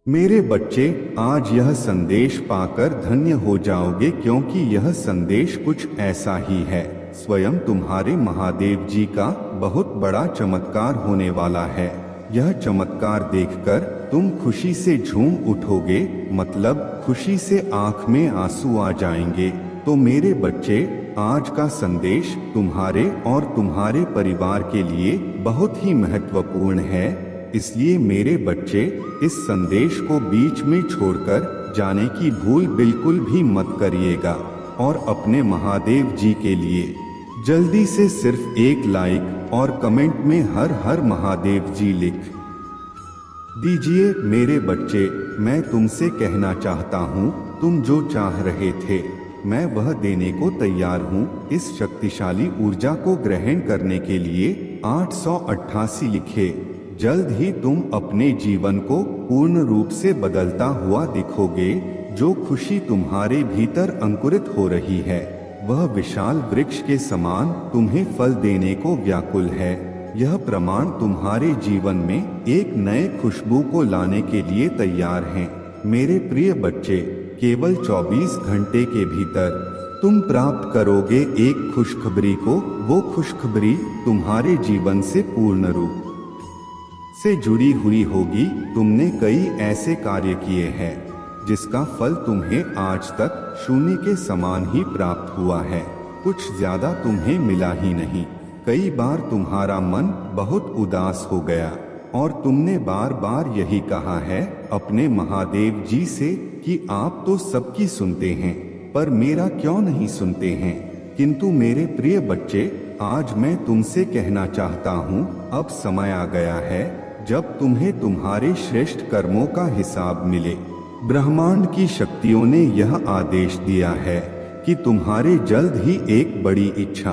मेरे बच्चे, आज यह संदेश पाकर धन्य हो जाओगे, क्योंकि यह संदेश कुछ ऐसा ही है। स्वयं तुम्हारे महादेव जी का बहुत बड़ा चमत्कार होने वाला है। यह चमत्कार देखकर तुम खुशी से झूम उठोगे, मतलब खुशी से आंख में आंसू आ जाएंगे। तो मेरे बच्चे, आज का संदेश तुम्हारे और तुम्हारे परिवार के लिए बहुत ही महत्वपूर्ण है। इसलिए मेरे बच्चे, इस संदेश को बीच में छोड़कर जाने की भूल बिल्कुल भी मत करिएगा। और अपने महादेव जी के लिए जल्दी से सिर्फ एक लाइक और कमेंट में हर हर महादेव जी लिख दीजिए। मेरे बच्चे, मैं तुमसे कहना चाहता हूँ, तुम जो चाह रहे थे मैं वह देने को तैयार हूँ। इस शक्तिशाली ऊर्जा को ग्रहण करने के लिए 888 लिखे। जल्द ही तुम अपने जीवन को पूर्ण रूप से बदलता हुआ दिखोगे। जो खुशी तुम्हारे भीतर अंकुरित हो रही है वह विशाल वृक्ष के समान तुम्हें फल देने को व्याकुल है। यह प्रमाण तुम्हारे जीवन में एक नए खुशबू को लाने के लिए तैयार हैं। मेरे प्रिय बच्चे, केवल 24 घंटे के भीतर तुम प्राप्त करोगे एक खुशखबरी को। वो खुशखबरी तुम्हारे जीवन से पूर्ण रूप से जुड़ी हुई होगी। तुमने कई ऐसे कार्य किए हैं जिसका फल तुम्हें आज तक शून्य के समान ही प्राप्त हुआ है। कुछ ज्यादा तुम्हें मिला ही नहीं। कई बार तुम्हारा मन बहुत उदास हो गया और तुमने बार बार यही कहा है अपने महादेव जी से कि आप तो सबकी सुनते हैं, पर मेरा क्यों नहीं सुनते हैं। किंतु मेरे प्रिय बच्चे, आज मैं तुमसे कहना चाहता हूँ, अब समय आ गया है जब तुम्हें तुम्हारे श्रेष्ठ कर्मों का हिसाब मिले। ब्रह्मांड की शक्तियों ने यह आदेश दिया है कि तुम्हारे जल्द ही एक बड़ी इच्छा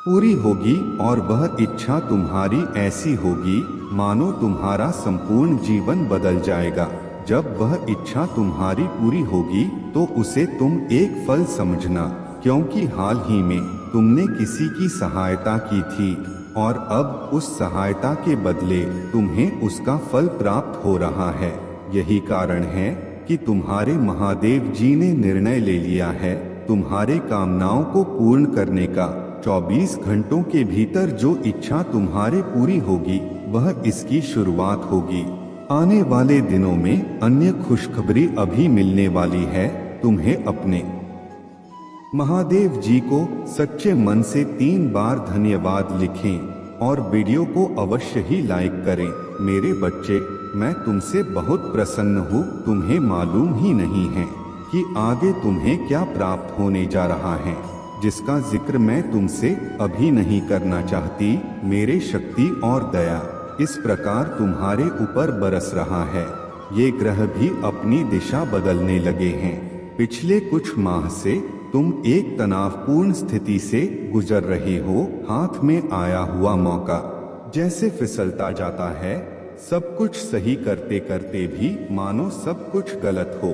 पूरी होगी, और वह इच्छा तुम्हारी ऐसी होगी मानो तुम्हारा संपूर्ण जीवन बदल जाएगा। जब वह इच्छा तुम्हारी पूरी होगी तो उसे तुम एक फल समझना, क्योंकि हाल ही में तुमने किसी की सहायता की थी और अब उस सहायता के बदले तुम्हें उसका फल प्राप्त हो रहा है। यही कारण है कि तुम्हारे महादेव जी ने निर्णय ले लिया है तुम्हारे कामनाओं को पूर्ण करने का। 24 घंटों के भीतर जो इच्छा तुम्हारे पूरी होगी वह इसकी शुरुआत होगी। आने वाले दिनों में अन्य खुशखबरी अभी मिलने वाली है। तुम्हें अपने महादेव जी को सच्चे मन से 3 बार धन्यवाद लिखें और वीडियो को अवश्य ही लाइक करें। मेरे बच्चे, मैं तुमसे बहुत प्रसन्न हूँ। तुम्हें मालूम ही नहीं है कि आगे तुम्हें क्या प्राप्त होने जा रहा है, जिसका जिक्र मैं तुमसे अभी नहीं करना चाहती। मेरे शक्ति और दया इस प्रकार तुम्हारे ऊपर बरस रहा है। ये ग्रह भी अपनी दिशा बदलने लगे हैं। पिछले कुछ माह से तुम एक तनावपूर्ण स्थिति से गुजर रहे हो। हाथ में आया हुआ मौका जैसे फिसलता जाता है। सब कुछ सही करते करते भी मानो सब कुछ गलत हो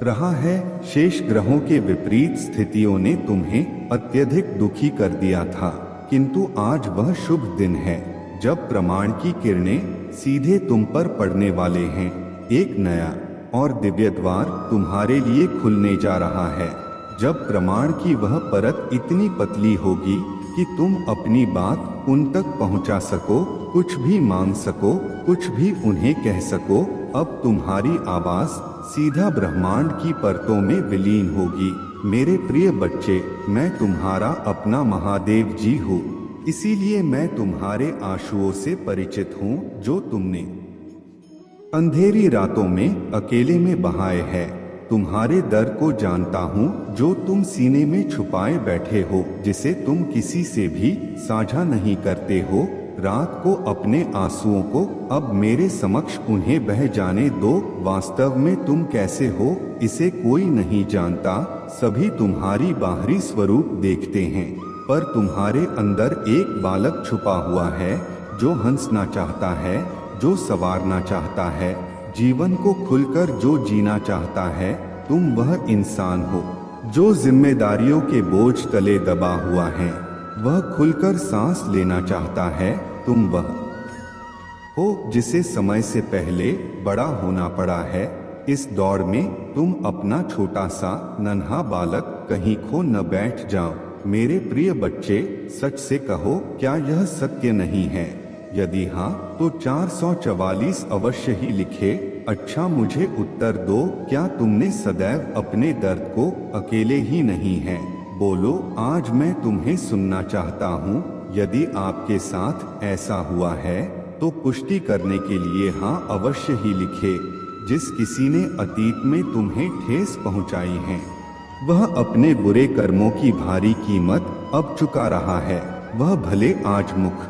रहा है। शेष ग्रहों के विपरीत स्थितियों ने तुम्हें अत्यधिक दुखी कर दिया था, किंतु आज वह शुभ दिन है जब प्रमाण की किरणें सीधे तुम पर पड़ने वाले हैं। एक नया और दिव्य द्वार तुम्हारे लिए खुलने जा रहा है। जब प्रमाण की वह परत इतनी पतली होगी कि तुम अपनी बात उन तक पहुंचा सको, कुछ भी मांग सको, कुछ भी उन्हें कह सको, अब तुम्हारी आवाज सीधा ब्रह्मांड की परतों में विलीन होगी। मेरे प्रिय बच्चे, मैं तुम्हारा अपना महादेव जी हूँ, इसीलिए मैं तुम्हारे आंसुओं से परिचित हूँ जो तुमने अंधेरी रातों में अकेले में बहाए हैं। तुम्हारे दर्द को जानता हूँ जो तुम सीने में छुपाए बैठे हो, जिसे तुम किसी से भी साझा नहीं करते हो। रात को अपने आंसुओं को अब मेरे समक्ष उन्हें बह जाने दो। वास्तव में तुम कैसे हो इसे कोई नहीं जानता। सभी तुम्हारी बाहरी स्वरूप देखते हैं, पर तुम्हारे अंदर एक बालक छुपा हुआ है जो हंसना चाहता है, जो संवारना चाहता है, जीवन को खुलकर जो जीना चाहता है। तुम वह इंसान हो जो जिम्मेदारियों के बोझ तले दबा हुआ है, वह खुलकर सांस लेना चाहता है। तुम वह हो जिसे समय से पहले बड़ा होना पड़ा है। इस दौड़ में तुम अपना छोटा सा नन्हा बालक कहीं खो न बैठ जाओ। मेरे प्रिय बच्चे, सच से कहो, क्या यह सत्य नहीं है? यदि हाँ तो 444 अवश्य ही लिखे। अच्छा, मुझे उत्तर दो, क्या तुमने सदैव अपने दर्द को अकेले ही नहीं है? बोलो, आज मैं तुम्हें सुनना चाहता हूँ। यदि आपके साथ ऐसा हुआ है तो पुष्टि करने के लिए हाँ अवश्य ही लिखे। जिस किसी ने अतीत में तुम्हें ठेस पहुंचाई है, वह अपने बुरे कर्मों की भारी कीमत अब चुका रहा है। वह भले आज मुख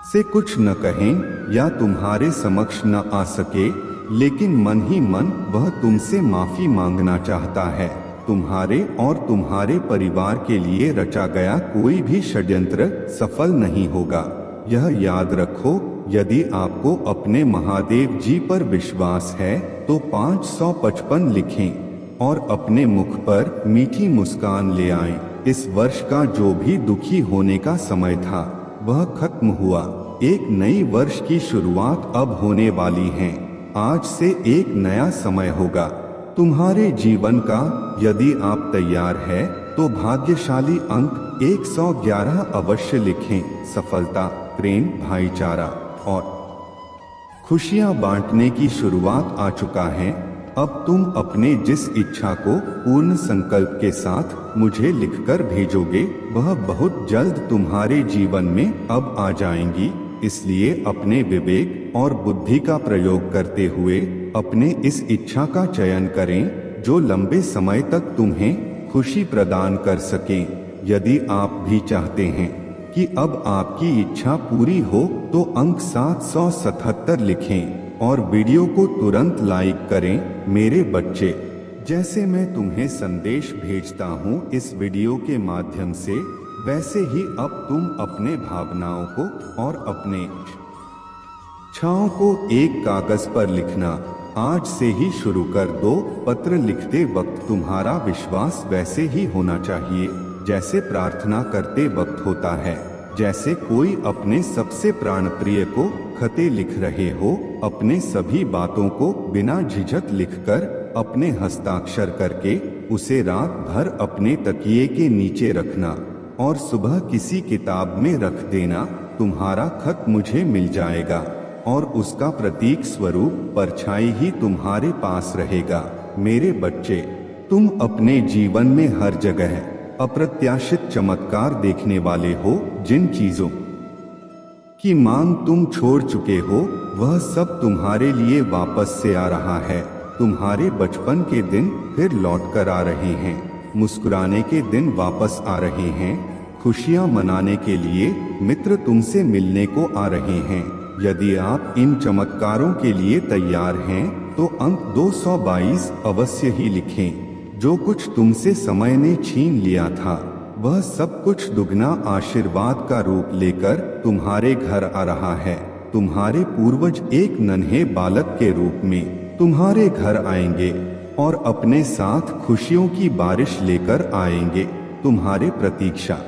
से कुछ न कहें या तुम्हारे समक्ष न आ सके, लेकिन मन ही मन वह तुमसे माफी मांगना चाहता है। तुम्हारे और तुम्हारे परिवार के लिए रचा गया कोई भी षड्यंत्र सफल नहीं होगा। यह याद रखो, यदि आपको अपने महादेव जी पर विश्वास है तो 555 लिखें और अपने मुख पर मीठी मुस्कान ले आएं। इस वर्ष का जो भी दुखी होने का समय था वह खत्म हुआ। एक नई वर्ष की शुरुआत अब होने वाली है। आज से एक नया समय होगा तुम्हारे जीवन का। यदि आप तैयार है तो भाग्यशाली अंक 111 अवश्य लिखें। सफलता, प्रेम, भाईचारा और खुशियां बांटने की शुरुआत आ चुका है। अब तुम अपने जिस इच्छा को पूर्ण संकल्प के साथ मुझे लिखकर भेजोगे वह बहुत जल्द तुम्हारे जीवन में अब आ जाएंगी। इसलिए अपने विवेक और बुद्धि का प्रयोग करते हुए अपने इस इच्छा का चयन करें जो लंबे समय तक तुम्हें खुशी प्रदान कर सके। यदि आप भी चाहते हैं कि अब आपकी इच्छा पूरी हो तो अंक 777 लिखें और वीडियो को तुरंत लाइक करें। मेरे बच्चे, जैसे मैं तुम्हें संदेश भेजता हूँ इस वीडियो के माध्यम से, वैसे ही अब तुम अपने भावनाओं को और अपने इच्छाओं को एक कागज पर लिखना आज से ही शुरू कर दो। पत्र लिखते वक्त तुम्हारा विश्वास वैसे ही होना चाहिए जैसे प्रार्थना करते वक्त होता है। जैसे कोई अपने सबसे प्राणप्रिय को खतें लिख रहे हो। अपने सभी बातों को बिना झिझक लिखकर अपने हस्ताक्षर करके उसे रात भर अपने तकिए के नीचे रखना और सुबह किसी किताब में रख देना। तुम्हारा खत मुझे मिल जाएगा और उसका प्रतीक स्वरूप परछाई ही तुम्हारे पास रहेगा। मेरे बच्चे, तुम अपने जीवन में हर जगह अप्रत्याशित चमत्कार देखने वाले हो। जिन चीजों की मांग तुम छोड़ चुके हो वह सब तुम्हारे लिए वापस से आ रहा है। तुम्हारे बचपन के दिन फिर लौट कर आ रहे हैं। मुस्कुराने के दिन वापस आ रहे हैं। खुशियां मनाने के लिए मित्र तुमसे मिलने को आ रहे हैं। यदि आप इन चमत्कारों के लिए तैयार हैं तो अंक 222 अवश्य ही लिखें। जो कुछ तुमसे समय ने छीन लिया था वह सब कुछ दुगना आशीर्वाद का रूप लेकर तुम्हारे घर आ रहा है। तुम्हारे पूर्वज एक नन्हे बालक के रूप में तुम्हारे घर आएंगे और अपने साथ खुशियों की बारिश लेकर आएंगे। तुम्हारे प्रतीक्षा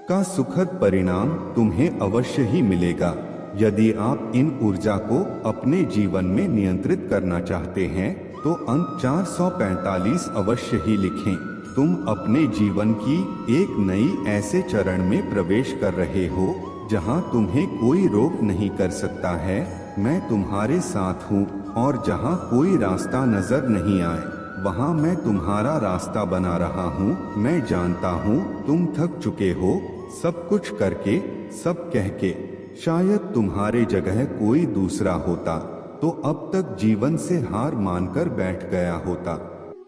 का सुखद परिणाम तुम्हें अवश्य ही मिलेगा। यदि आप इन ऊर्जा को अपने जीवन में नियंत्रित करना चाहते हैं तो अंक 445 अवश्य ही लिखें। तुम अपने जीवन की एक नई ऐसे चरण में प्रवेश कर रहे हो जहां तुम्हें कोई रोक नहीं कर सकता है। मैं तुम्हारे साथ हूँ और जहां कोई रास्ता नजर नहीं आए वहां मैं तुम्हारा रास्ता बना रहा हूँ। मैं जानता हूँ तुम थक चुके हो सब कुछ करके, सब कह के। शायद तुम्हारे जगह कोई दूसरा होता तो अब तक जीवन से हार मानकर बैठ गया होता,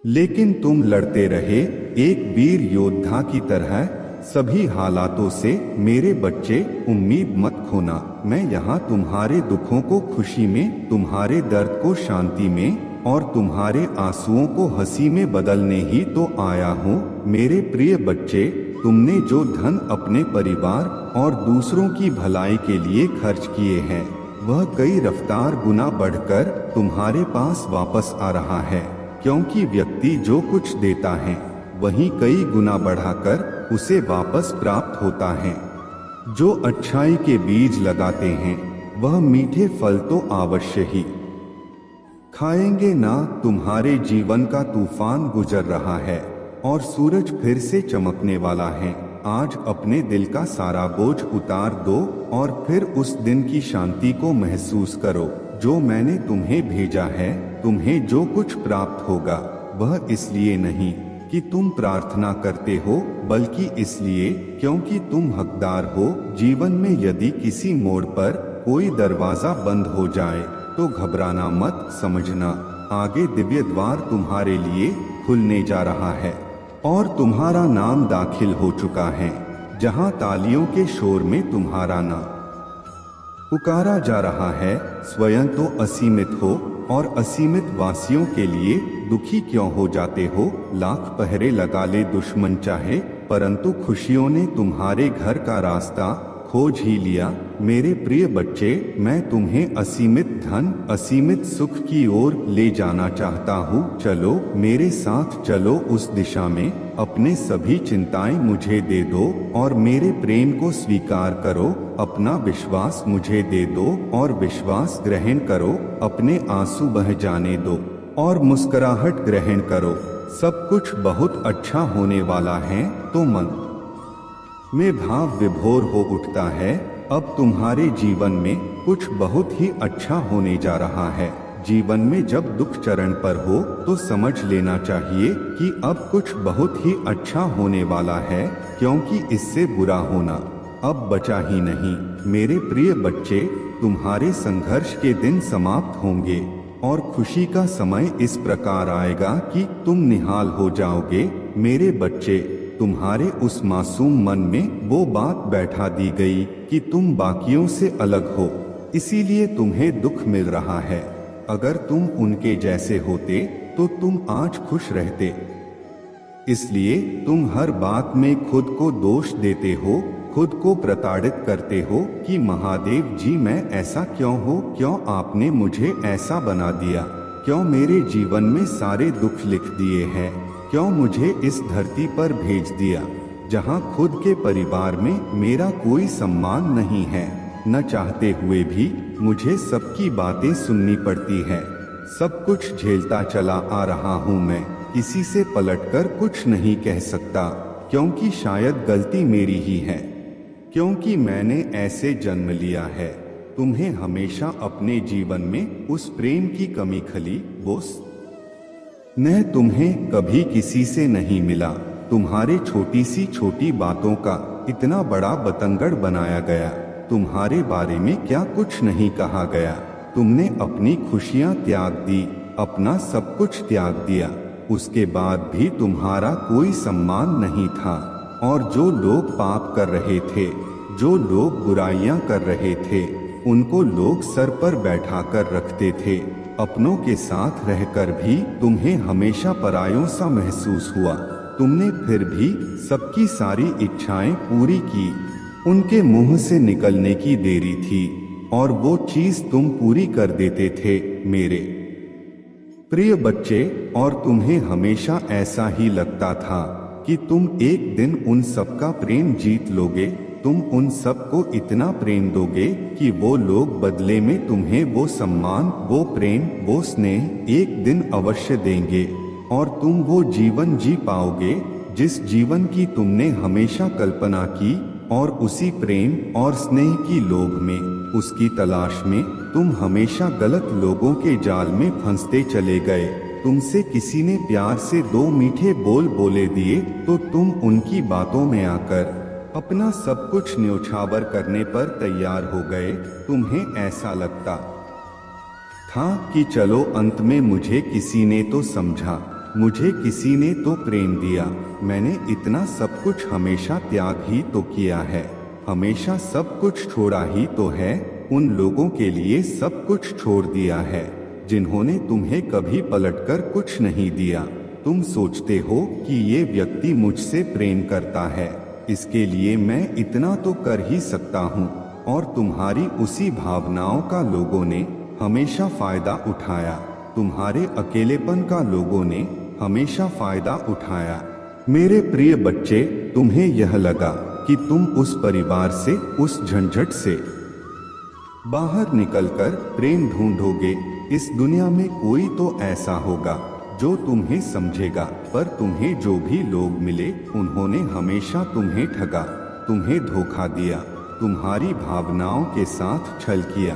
लेकिन तुम लड़ते रहे एक वीर योद्धा की तरह सभी हालातों से। मेरे बच्चे, उम्मीद मत खोना। मैं यहाँ तुम्हारे दुखों को खुशी में, तुम्हारे दर्द को शांति में और तुम्हारे आंसुओं को हंसी में बदलने ही तो आया हूँ। मेरे प्रिय बच्चे, तुमने जो धन अपने परिवार और दूसरों की भलाई के लिए खर्च किए हैं वह कई रफ्तार गुना बढ़कर तुम्हारे पास वापस आ रहा है, क्योंकि व्यक्ति जो कुछ देता है वही कई गुना बढ़ाकर उसे वापस प्राप्त होता है। जो अच्छाई के बीज लगाते हैं वह मीठे फल तो अवश्य ही खाएंगे ना। तुम्हारे जीवन का तूफान गुजर रहा है और सूरज फिर से चमकने वाला है। आज अपने दिल का सारा बोझ उतार दो और फिर उस दिन की शांति को महसूस करो जो मैंने तुम्हें भेजा है। तुम्हें जो कुछ प्राप्त होगा वह इसलिए नहीं कि तुम प्रार्थना करते हो, बल्कि इसलिए क्योंकि तुम हकदार हो। जीवन में यदि किसी मोड़ पर कोई दरवाजा बंद हो जाए तो घबराना मत। समझना आगे दिव्य द्वार तुम्हारे लिए खुलने जा रहा है और तुम्हारा नाम दाखिल हो चुका है। जहां तालियों के शोर में तुम्हारा नाम पुकारा जा रहा है। स्वयं तो असीमित हो और असीमित वासियों के लिए दुखी क्यों हो जाते हो। लाख पहरे लगा ले दुश्मन चाहे, परंतु खुशियों ने तुम्हारे घर का रास्ता खोज ही लिया। मेरे प्रिय बच्चे, मैं तुम्हें असीमित धन, असीमित सुख की ओर ले जाना चाहता हूँ। चलो मेरे साथ, चलो उस दिशा में। अपने सभी चिंताएं मुझे दे दो और मेरे प्रेम को स्वीकार करो। अपना विश्वास मुझे दे दो और विश्वास ग्रहण करो। अपने आंसू बह जाने दो और मुस्कुराहट ग्रहण करो। सब कुछ बहुत अच्छा होने वाला है। तो मन में भाव विभोर हो उठता है। अब तुम्हारे जीवन में कुछ बहुत ही अच्छा होने जा रहा है। जीवन में जब दुख चरण पर हो तो समझ लेना चाहिए कि अब कुछ बहुत ही अच्छा होने वाला है, क्योंकि इससे बुरा होना अब बचा ही नहीं। मेरे प्रिय बच्चे, तुम्हारे संघर्ष के दिन समाप्त होंगे और खुशी का समय इस प्रकार आएगा कि तुम निहाल हो जाओगे। मेरे बच्चे, तुम्हारे उस मासूम मन में वो बात बैठा दी गई कि तुम बाकियों से अलग हो, इसीलिए तुम्हें दुख मिल रहा है। अगर तुम उनके जैसे होते तो तुम आज खुश रहते। इसलिए तुम हर बात में खुद को दोष देते हो, खुद को प्रताड़ित करते हो कि महादेव जी मैं ऐसा क्यों हो, क्यों आपने मुझे ऐसा बना दिया, क्यों मेरे जीवन में सारे दुख लिख दिए हैं, क्यों मुझे इस धरती पर भेज दिया जहां खुद के परिवार में मेरा कोई सम्मान नहीं है। न चाहते हुए भी मुझे सबकी बातें सुननी पड़ती है। सब कुछ झेलता चला आ रहा हूं मैं, किसी से पलटकर कुछ नहीं कह सकता, क्योंकि शायद गलती मेरी ही है, क्योंकि मैंने ऐसे जन्म लिया है। तुम्हें हमेशा अपने जीवन में उस प्रेम की कमी खली, वो स्नेह तुम्हें कभी किसी से नहीं मिला। तुम्हारे छोटी सी छोटी बातों का इतना बड़ा बतंगड़ बनाया गया। तुम्हारे बारे में क्या कुछ नहीं कहा गया। तुमने अपनी खुशियां त्याग दी, अपना सब कुछ त्याग दिया, उसके बाद भी तुम्हारा कोई सम्मान नहीं था। और जो लोग पाप कर रहे थे, जो लोग बुराइयां कर रहे थे, उनको लोग सर पर बैठा कर रखते थे। अपनों के साथ रहकर भी तुम्हें हमेशा परायों सा महसूस हुआ। तुमने फिर भी सबकी सारी इच्छाएं पूरी की। उनके मुंह से निकलने की देरी थी और वो चीज तुम पूरी कर देते थे मेरे प्रिय बच्चे। और तुम्हें हमेशा ऐसा ही लगता था कि तुम एक दिन उन सबका प्रेम जीत लोगे। तुम उन सबको इतना प्रेम दोगे कि वो लोग बदले में तुम्हें वो सम्मान, वो प्रेम, वो स्नेह एक दिन अवश्य देंगे और तुम वो जीवन जी पाओगे जिस जीवन की तुमने हमेशा कल्पना की। और उसी प्रेम और स्नेह की लोभ में, उसकी तलाश में तुम हमेशा गलत लोगों के जाल में फंसते चले गए। तुमसे किसी ने प्यार से दो मीठे बोल बोले दिए तो तुम उनकी बातों में आकर अपना सब कुछ न्योछावर करने पर तैयार हो गए। तुम्हें ऐसा लगता था कि चलो अंत में मुझे किसी ने तो समझा, मुझे किसी ने तो प्रेम दिया। मैंने इतना सब कुछ हमेशा त्याग ही तो किया है, हमेशा सब कुछ छोड़ा ही तो है। उन लोगों के लिए सब कुछ छोड़ दिया है जिन्होंने तुम्हें कभी पलटकर कुछ नहीं दिया। तुम सोचते हो कि ये व्यक्ति मुझसे प्रेम करता है, इसके लिए मैं इतना तो कर ही सकता हूँ। और तुम्हारी उसी भावनाओं का लोगों ने हमेशा फायदा उठाया। तुम्हारे अकेलेपन का लोगों ने हमेशा फायदा उठाया। मेरे प्रिय बच्चे, तुम्हें यह लगा कि तुम उस परिवार से, उस झंझट से बाहर निकलकर प्रेम ढूंढोगे, इस दुनिया में कोई तो ऐसा होगा जो तुम्हें समझेगा, पर तुम्हें जो भी लोग मिले उन्होंने हमेशा तुम्हें ठगा, तुम्हें धोखा दिया, तुम्हारी भावनाओं के साथ छल किया।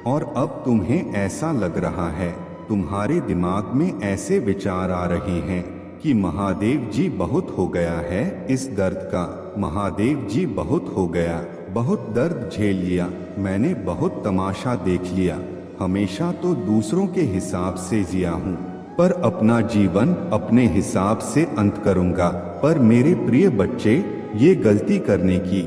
और अब तुम्हें ऐसा लग रहा है, तुम्हारे दिमाग में ऐसे विचार आ रहे हैं कि महादेव जी बहुत हो गया है इस दर्द का, महादेव जी बहुत हो गया, बहुत दर्द झेल लिया, मैंने बहुत तमाशा देख लिया, हमेशा तो दूसरों के हिसाब से जिया हूँ, पर अपना जीवन अपने हिसाब से अंत करूँगा। पर मेरे प्रिय बच्चे, ये गलती करने की,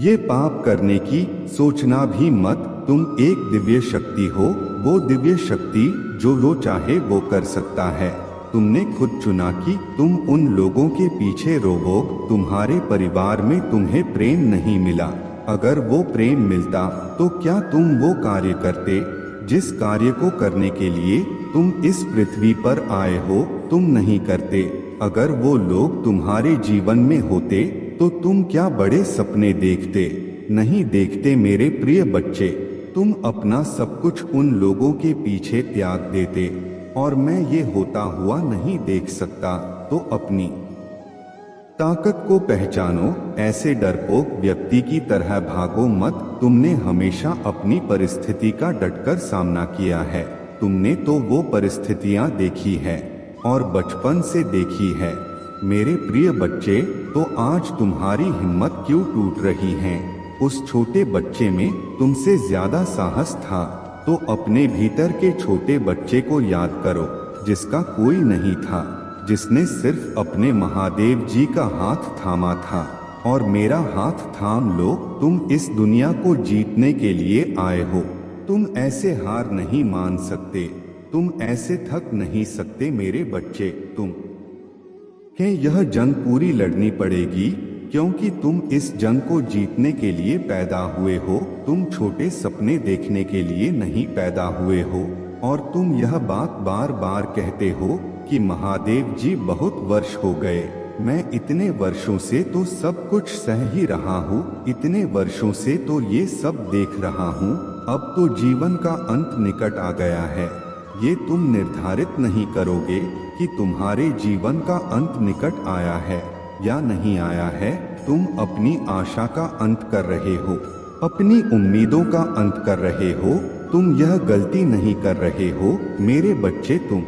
ये पाप करने की सोचना भी मत। तुम एक दिव्य शक्ति हो, वो दिव्य शक्ति जो चाहे वो कर सकता है। तुमने खुद चुना कि तुम उन लोगों के पीछे रोवोगे, तुम्हारे परिवार में तुम्हें प्रेम नहीं मिला। अगर वो प्रेम मिलता तो क्या तुम वो कार्य करते जिस कार्य को करने के लिए तुम इस पृथ्वी पर आए हो? तुम नहीं करते। अगर वो लोग तुम्हारे जीवन में होते तो तुम क्या बड़े सपने देखते? नहीं देखते मेरे प्रिय बच्चे। तुम अपना सब कुछ उन लोगों के पीछे त्याग देते, और मैं ये होता हुआ नहीं देख सकता। तो अपनी ताकत को पहचानो, ऐसे डरपोक व्यक्ति की तरह भागो मत। तुमने हमेशा अपनी परिस्थिति का डटकर सामना किया है। तुमने तो वो परिस्थितियां देखी है और बचपन से देखी है। मेरे प्रिय बच्चे, तो आज तुम्हारी हिम्मत क्यों टूट रही है? उस छोटे बच्चे में तुमसे ज्यादा साहस था, तो अपने भीतर के छोटे बच्चे को याद करो जिसका कोई नहीं था, जिसने सिर्फ अपने महादेव जी का हाथ थामा था। और मेरा हाथ थाम लो, तुम इस दुनिया को जीतने के लिए आए हो। तुम ऐसे हार नहीं मान सकते, तुम ऐसे थक नहीं सकते मेरे बच्चे। तुम के यह जंग पूरी लड़नी पड़ेगी, क्योंकि तुम इस जंग को जीतने के लिए पैदा हुए हो। तुम छोटे सपने देखने के लिए नहीं पैदा हुए हो। और तुम यह बात बार बार कहते हो कि महादेव जी बहुत वर्ष हो गए, मैं इतने वर्षों से तो सब कुछ सह ही रहा हूँ, इतने वर्षों से तो ये सब देख रहा हूँ, अब तो जीवन का अंत निकट आ गया है। ये तुम निर्धारित नहीं करोगे कि तुम्हारे जीवन का अंत निकट आया है या नहीं आया है। तुम अपनी आशा का अंत कर रहे हो, अपनी उम्मीदों का अंत कर रहे हो। तुम यह गलती नहीं कर रहे हो मेरे बच्चे, तुम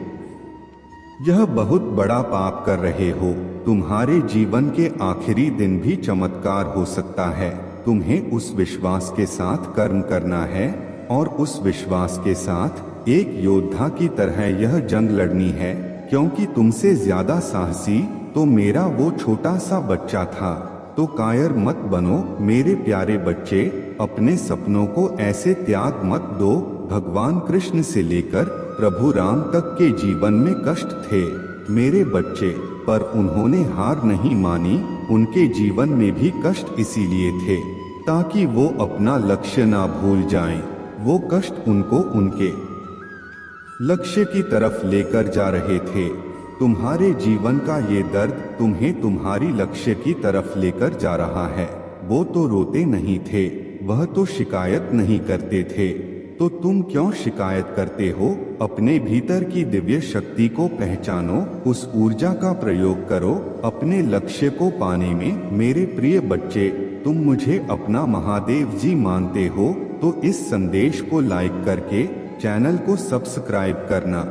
यह बहुत बड़ा पाप कर रहे हो। तुम्हारे जीवन के आखिरी दिन भी चमत्कार हो सकता है। तुम्हें उस विश्वास के साथ कर्म करना है और उस विश्वास के साथ एक योद्धा की तरह यह जंग लड़नी है, क्योंकि तुमसे ज्यादा साहसी तो मेरा वो छोटा सा बच्चा था। तो कायर मत बनो मेरे प्यारे बच्चे, अपने सपनों को ऐसे त्याग मत दो। भगवान कृष्ण से लेकर प्रभु राम तक के जीवन में कष्ट थे मेरे बच्चे, पर उन्होंने हार नहीं मानी। उनके जीवन में भी कष्ट इसीलिए थे ताकि वो अपना लक्ष्य ना भूल जाएं। वो कष्ट उनको उनके लक्ष्य की तरफ लेकर जा रहे थे। तुम्हारे जीवन का ये दर्द तुम्हें तुम्हारी लक्ष्य की तरफ लेकर जा रहा है। वो तो रोते नहीं थे, वह तो शिकायत नहीं करते थे, तो तुम क्यों शिकायत करते हो? अपने भीतर की दिव्य शक्ति को पहचानो, उस ऊर्जा का प्रयोग करो अपने लक्ष्य को पाने में। मेरे प्रिय बच्चे, तुम मुझे अपना महादेव जी मानते हो तो इस संदेश को लाइक करके चैनल को सब्सक्राइब करना।